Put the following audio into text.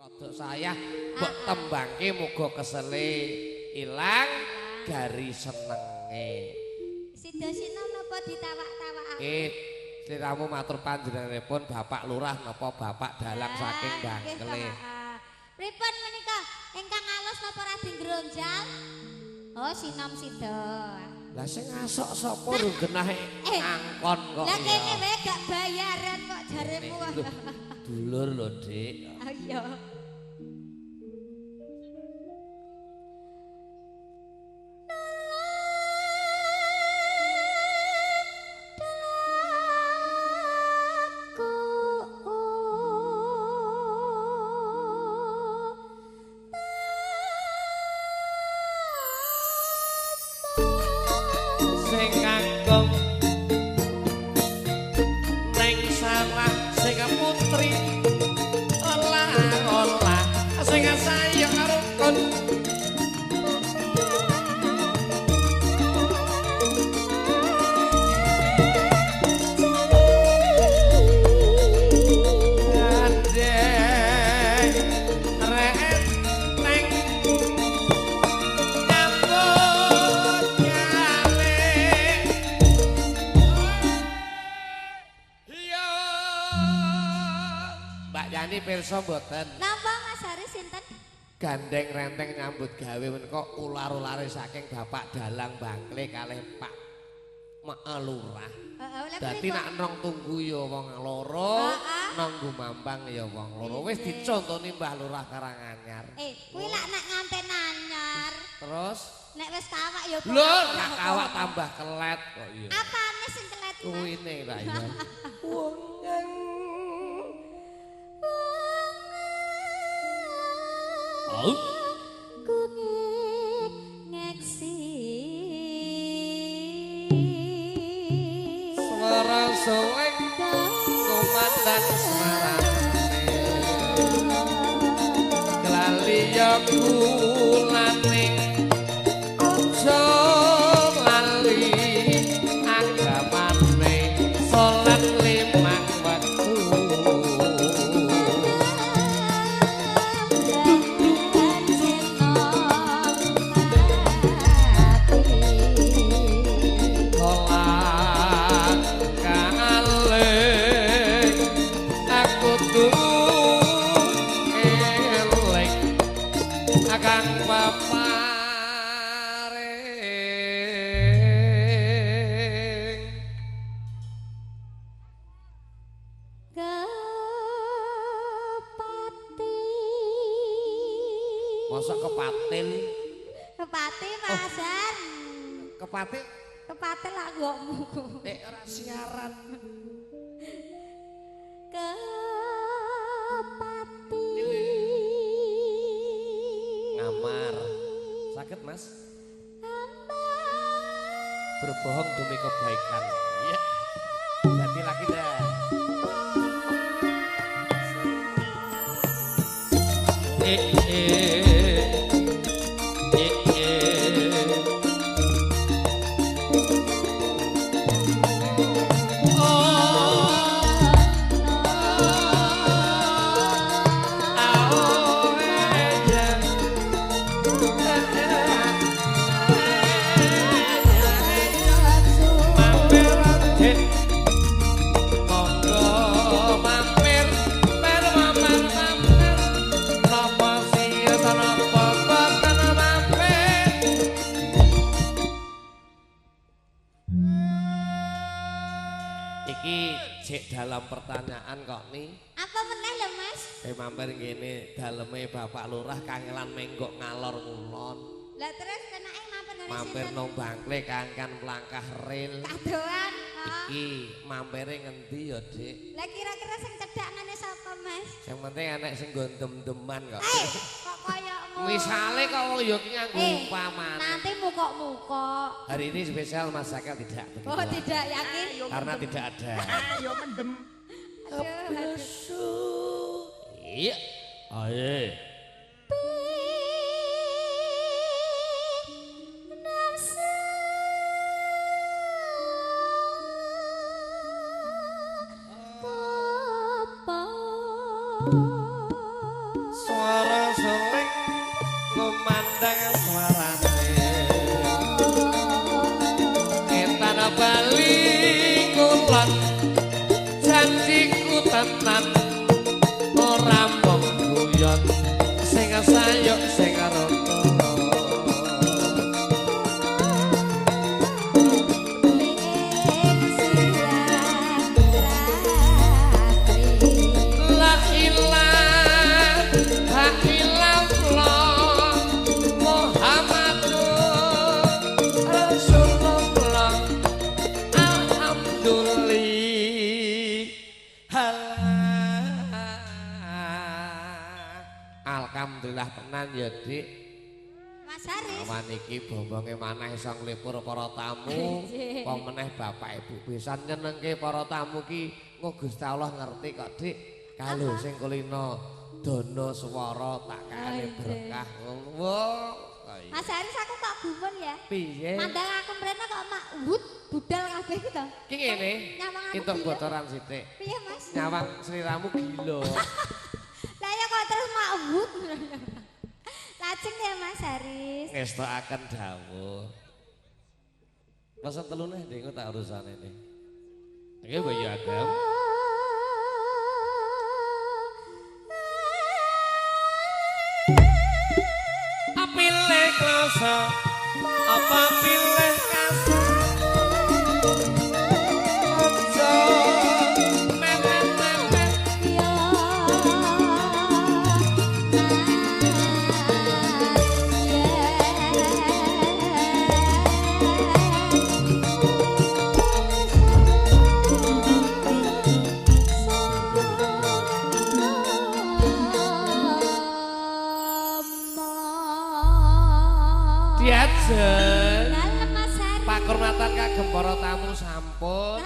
Rodok saya mbok tembangke muga kesele ilang gari senenge. Sida sinom napa ditawak-tawakake? Sliramu matur panjenenganipun Bapak Lurah napa Bapak dalang saking Bangkele. Pripun menika ingkang alus napa Raden Gronjal? Oh, sinom sida. Lah sing ngasok sapa runggenahe ngangkon kok. Lah kene wae gak bayaran kok jaremu. Dulur lho, Dik. Oh iya. Pirsa mboten. Napa Mas Haris sinten? Gandeng renteng nyambut gawe menika ular-ulare saking Bapak Dalang Bangkle kalih Pak Mak Lurah. Dadi nek nong tunggu ya wong loro, nang Gumampang ya wong loro. Wis dicontoni Mbah Lurah Karanganyar. Kuwi lak nek nganten anyar. Terus nek wis kawak ya lho, nek kawak tambah kelet kok iya. Apane sing kelet? Kuwine ra ya. Wong ngeksi suara soeng komandan Semarang kelali ya kulane ojo lali agamane salat limang waktu. Kepatil lak gokmu. Ora siaran. Kepati. Ngamar. Sakit, Mas? Berbohong demi kebaikan. Iya. Jadi laki dah. Dalam pertanyaan kok nih apa meneh lho Mas? Mampir ngene daleme Bapak Lurah kangelan menggok ngalor ngulon. Lah terus kenake mampir nang Bangkle kancan plangkah rel. Kadoan. Iki mampire ngendi ya, Dik? Lah kira-kira sing cedhak ngene sapa Mas? Sing penting enek sing nggo dem-deman kok. Kok kaya ngono. Misale kok ya nganggo umpaman. Nanti mukok-mukok. Hari ini spesial Mas Sakel tidak begitu. Oh, tidak yakin? Karena tidak ada. Ayo mendem. Aduh. Iya. Ayo. alon sing sayuk sing rukun alhamdulillah tenan ya Dik. Mas Haris. Awan iki bombonge maneh iso nglipur para tamu. Apa meneh bapak ibu pisan nyenengke para tamu ki engko Gusti Allah ngerti kok Dik. Kalau sing kulino dana swara tak kae berkah. Wah. Mas Haris aku tak gumun ya. Piye? Mandang aku mrene kok mak wut budal kabeh ku to. Ki ngene. Entuk bocoran sithik. Piye Mas? Nyawang sliramu gila. Lah ya kok terus mak wut. Lajeng ya Mas Haris. Ngestokaken dawuh. Pesen telune ndek tak urusane iki. Iki Bayu Agam. Pilih klasa apa pilih kasar aja memet-memet ya diajeng Dalem Mas Haris. Pak Kurmatan kagem para tamu sampun.